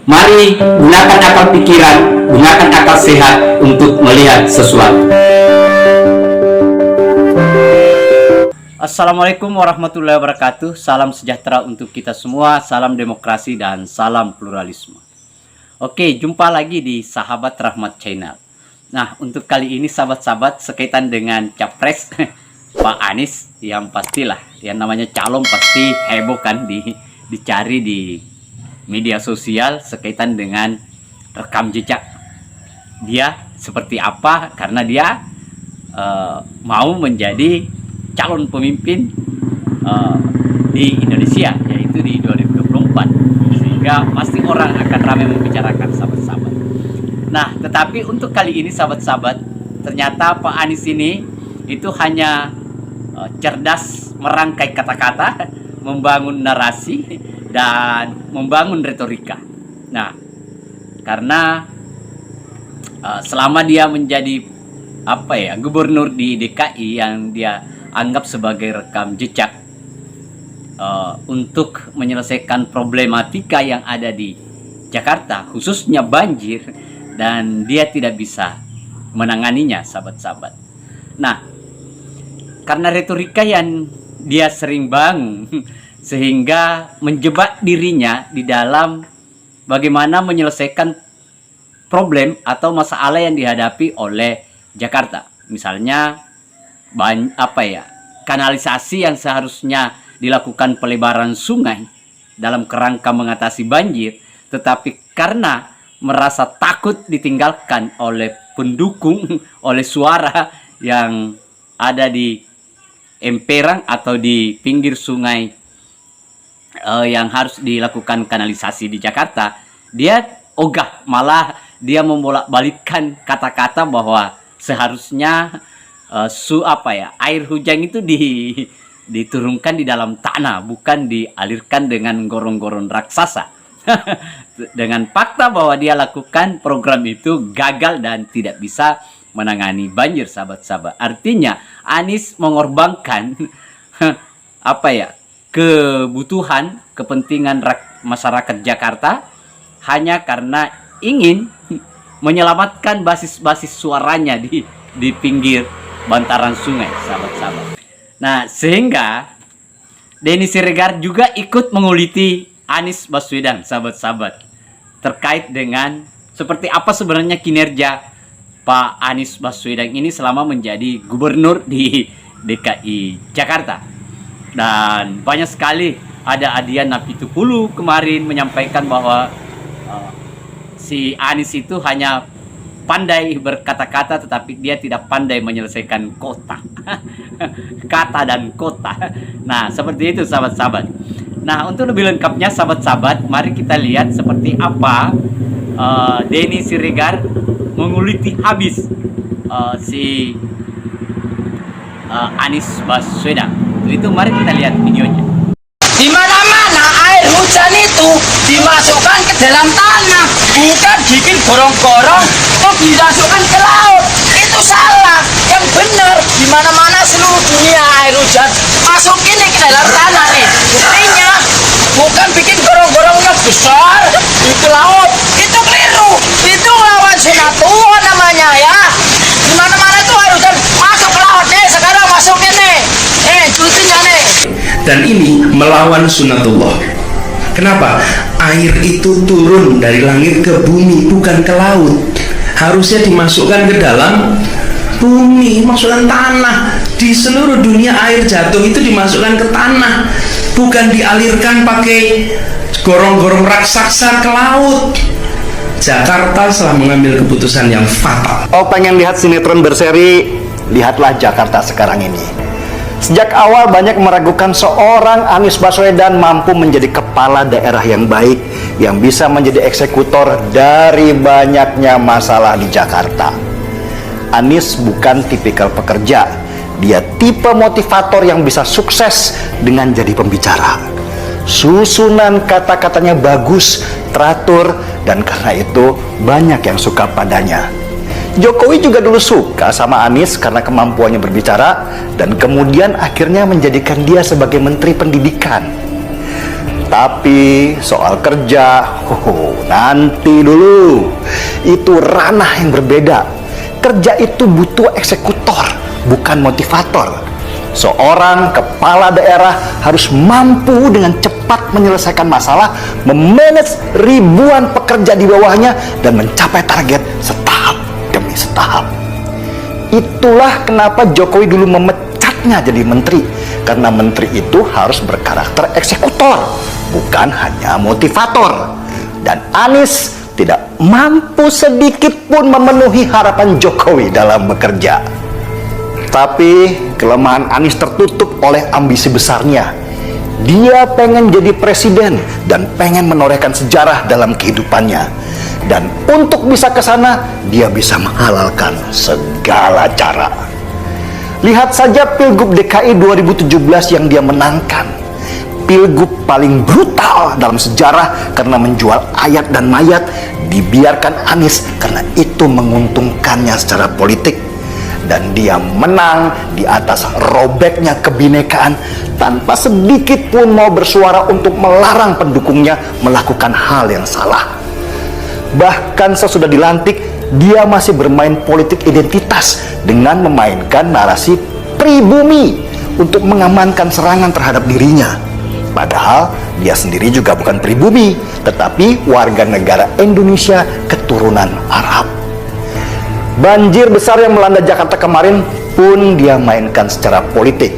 Mari gunakan akal pikiran, gunakan akal sehat untuk melihat sesuatu. Assalamualaikum warahmatullahi wabarakatuh. Salam sejahtera untuk kita semua, salam demokrasi dan salam pluralisme. Oke, jumpa lagi di Sahabat Rahmat Channel. Nah, untuk kali ini sahabat-sahabat sekaitan dengan Capres Pak Anies, yang pastilah yang namanya calon pasti heboh kan dicari di media sosial sekaitan dengan rekam jejak dia seperti apa, karena dia mau menjadi calon pemimpin di Indonesia, yaitu di 2024, sehingga pasti orang akan ramai membicarakan sahabat-sahabat. Nah, tetapi untuk kali ini sahabat-sahabat, ternyata Pak Anies ini itu hanya cerdas merangkai kata-kata, membangun narasi dan membangun retorika. Nah, karena selama dia menjadi gubernur di DKI yang dia anggap sebagai rekam jejak untuk menyelesaikan problematika yang ada di Jakarta, khususnya banjir, dan dia tidak bisa menanganinya, sahabat-sahabat. Nah, karena retorika yang dia sering bangun sehingga menjebak dirinya di dalam bagaimana menyelesaikan problem atau masalah yang dihadapi oleh Jakarta. Misalnya kanalisasi yang seharusnya dilakukan pelebaran sungai dalam kerangka mengatasi banjir, tetapi karena merasa takut ditinggalkan oleh pendukung, oleh suara yang ada di emperan atau di pinggir sungai yang harus dilakukan kanalisasi di Jakarta, dia ogah, malah dia membolak-balikkan kata-kata bahwa seharusnya air hujan itu diturunkan di dalam tanah, bukan dialirkan dengan gorong-gorong raksasa. Dengan fakta bahwa dia lakukan program itu gagal dan tidak bisa menangani banjir, sahabat-sahabat. Artinya Anies mengorbankan kebutuhan, kepentingan masyarakat Jakarta hanya karena ingin menyelamatkan basis-basis suaranya di pinggir bantaran sungai, sahabat-sahabat. Nah, sehingga Denny Siregar juga ikut menguliti Anies Baswedan, sahabat-sahabat, terkait dengan seperti apa sebenarnya kinerja Pak Anies Baswedan ini selama menjadi gubernur di DKI Jakarta. Dan banyak sekali, ada Adian Napitupulu kemarin menyampaikan bahwa si Anies itu hanya pandai berkata-kata, tetapi dia tidak pandai menyelesaikan kota. Kata dan kota. Nah, seperti itu sahabat-sahabat. Nah, untuk lebih lengkapnya sahabat-sahabat, mari kita lihat seperti apa Denny Siregar menguliti habis si Anies Baswedan. Itu mari kita lihat videonya. Di mana-mana air hujan itu dimasukkan ke dalam tanah, bukan bikin gorong-gorong terus dimasukkan ke laut. Itu salah. Yang benar, di mana-mana seluruh dunia air hujan masukin ke dalam tanah nih. Buktinya bukan bikin gorong-gorongnya besar di laut. Itu keliru. Itu lawan sunat Tuhan namanya ya. Di mana-mana itu air hujan masuk ke laut nih. Sekarang masukin nih. Cucinya nih. Dan ini melawan sunatullah. Kenapa? Air itu turun dari langit ke bumi, bukan ke laut. Harusnya dimasukkan ke dalam bumi, masukkan tanah. Di seluruh dunia air jatuh itu dimasukkan ke tanah, bukan dialirkan pakai gorong-gorong raksasa ke laut. Jakarta telah mengambil keputusan yang fatal. Oh, pengen lihat sinetron berseri? Lihatlah Jakarta sekarang ini. Sejak awal banyak meragukan seorang Anies Baswedan mampu menjadi kepala daerah yang baik, yang bisa menjadi eksekutor dari banyaknya masalah di Jakarta. Anies bukan tipikal pekerja, dia tipe motivator yang bisa sukses dengan jadi pembicara. Susunan kata-katanya bagus, teratur, dan karena itu banyak yang suka padanya. Jokowi juga dulu suka sama Anies karena kemampuannya berbicara, dan kemudian akhirnya menjadikan dia sebagai Menteri Pendidikan. Tapi soal kerja, nanti dulu. Itu ranah yang berbeda. Kerja itu butuh eksekutor, bukan motivator. Seorang kepala daerah harus mampu dengan cepat menyelesaikan masalah, memanage ribuan pekerja di bawahnya, dan mencapai target setahap demi setahap. Itulah kenapa Jokowi dulu memecatnya jadi menteri, karena menteri itu harus berkarakter eksekutor, bukan hanya motivator. Dan Anies tidak mampu sedikit pun memenuhi harapan Jokowi dalam bekerja. Tapi kelemahan Anies tertutup oleh ambisi besarnya. Dia pengen jadi presiden dan pengen menorehkan sejarah dalam kehidupannya. Dan untuk bisa ke sana, dia bisa menghalalkan segala cara. Lihat saja Pilgub DKI 2017 yang dia menangkan. Pilgub paling brutal dalam sejarah karena menjual ayat dan mayat, dibiarkan Anies karena itu menguntungkannya secara politik. Dan dia menang di atas robeknya kebinekaan tanpa sedikit pun mau bersuara untuk melarang pendukungnya melakukan hal yang salah. Bahkan sesudah dilantik, dia masih bermain politik identitas dengan memainkan narasi pribumi untuk mengamankan serangan terhadap dirinya. Padahal dia sendiri juga bukan pribumi, tetapi warga negara Indonesia keturunan Arab. Banjir besar yang melanda Jakarta kemarin pun dia mainkan secara politik.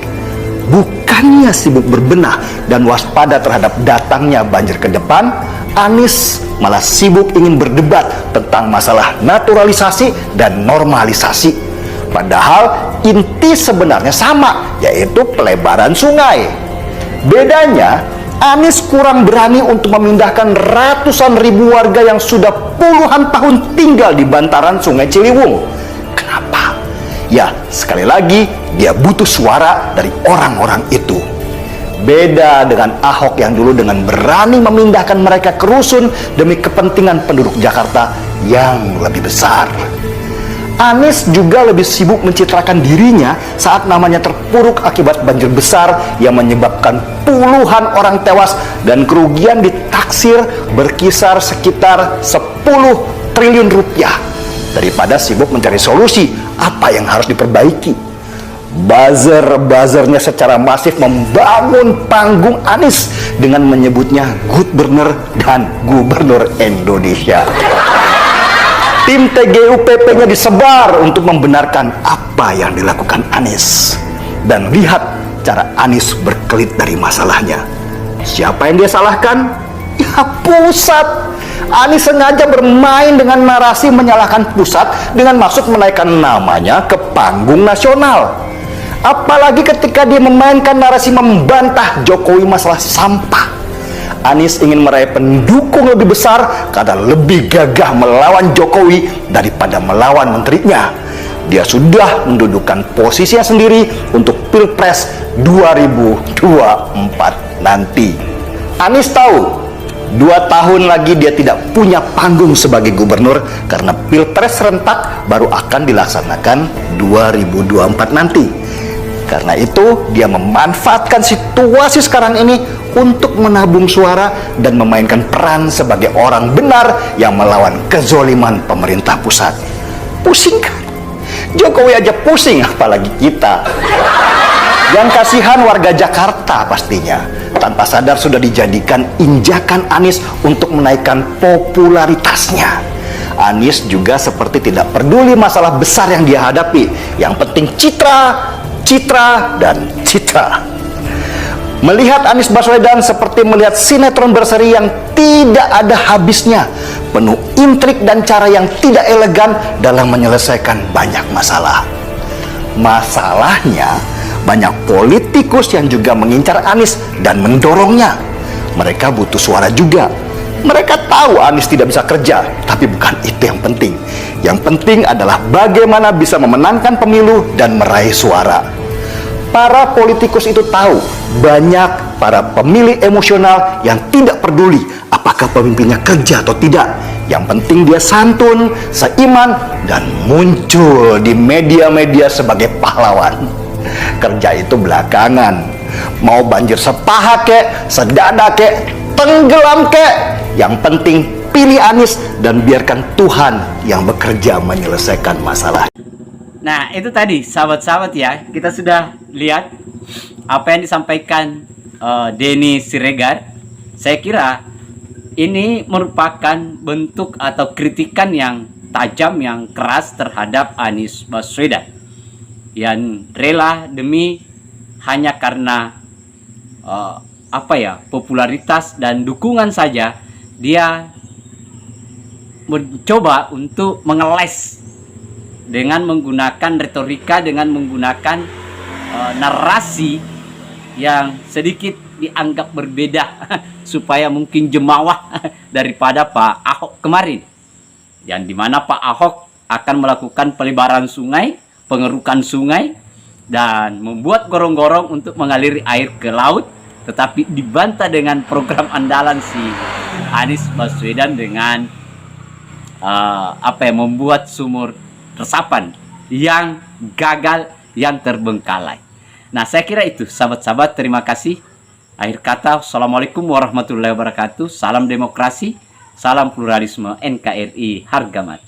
Bukannya sibuk berbenah dan waspada terhadap datangnya banjir ke depan, Anies malah sibuk ingin berdebat tentang masalah naturalisasi dan normalisasi. Padahal inti sebenarnya sama, yaitu pelebaran sungai. Bedanya, Anies kurang berani untuk memindahkan ratusan ribu warga yang sudah puluhan tahun tinggal di bantaran Sungai Ciliwung. Kenapa? Ya, sekali lagi, dia butuh suara dari orang-orang itu. Beda dengan Ahok yang dulu dengan berani memindahkan mereka ke rusun demi kepentingan penduduk Jakarta yang lebih besar. Anies juga lebih sibuk mencitrakan dirinya saat namanya terpuruk akibat banjir besar yang menyebabkan puluhan orang tewas dan kerugian ditaksir berkisar sekitar 10 triliun rupiah, daripada sibuk mencari solusi apa yang harus diperbaiki. Buzzer-buzzernya secara masif membangun panggung Anies dengan menyebutnya Gubernur dan Gubernur Indonesia. Tim TGUPP-nya disebar untuk membenarkan apa yang dilakukan Anies. Dan lihat cara Anies berkelit dari masalahnya. Siapa yang dia salahkan? Ya, pusat. Anies sengaja bermain dengan narasi menyalahkan pusat dengan maksud menaikkan namanya ke panggung nasional. Apalagi ketika dia memainkan narasi membantah Jokowi masalah sampah. Anies ingin meraih pendukung lebih besar karena lebih gagah melawan Jokowi daripada melawan menterinya. Dia sudah mendudukan posisinya sendiri untuk Pilpres 2024 nanti. Anies tahu 2 tahun lagi dia tidak punya panggung sebagai gubernur karena Pilpres serentak baru akan dilaksanakan 2024 nanti. Karena itu, dia memanfaatkan situasi sekarang ini untuk menabung suara dan memainkan peran sebagai orang benar yang melawan kezoliman pemerintah pusat. Pusing kan? Jokowi aja pusing, apalagi kita. Yang kasihan warga Jakarta pastinya. Tanpa sadar sudah dijadikan injakan Anies untuk menaikkan popularitasnya. Anies juga seperti tidak peduli masalah besar yang dia hadapi. Yang penting citra, dan citra. Melihat Anies Baswedan seperti melihat sinetron berseri yang tidak ada habisnya, penuh intrik dan cara yang tidak elegan dalam menyelesaikan banyak masalah. Masalahnya, banyak politikus yang juga mengincar Anies dan mendorongnya. Mereka butuh suara juga. Mereka tahu Anies tidak bisa kerja, tapi bukan itu yang penting. Yang penting adalah bagaimana bisa memenangkan pemilu dan meraih suara. Para politikus itu tahu banyak para pemilih emosional yang tidak peduli apakah pemimpinnya kerja atau tidak. Yang penting dia santun, seiman, dan muncul di media-media sebagai pahlawan. Kerja itu belakangan. Mau banjir sepaha kek, sedada kek, tenggelam kek, yang penting pilih Anies dan biarkan Tuhan yang bekerja menyelesaikan masalah. Nah, itu tadi sahabat-sahabat ya, kita sudah lihat apa yang disampaikan Denny Siregar. Saya kira ini merupakan bentuk atau kritikan yang tajam, yang keras terhadap Anies Baswedan, yang rela demi hanya karena popularitas dan dukungan saja dia mencoba untuk mengeles dengan menggunakan retorika, dengan menggunakan narasi yang sedikit dianggap berbeda supaya mungkin jemawa daripada Pak Ahok kemarin, yang dimana Pak Ahok akan melakukan pelebaran sungai, pengerukan sungai, dan membuat gorong-gorong untuk mengaliri air ke laut, tetapi dibantah dengan program andalan si Anies Baswedan dengan membuat sumur resapan yang gagal, yang terbengkalai. Nah, saya kira itu sahabat-sahabat, terima kasih. Akhir kata, Assalamualaikum warahmatullahi wabarakatuh. Salam demokrasi, salam pluralisme, NKRI harga mati.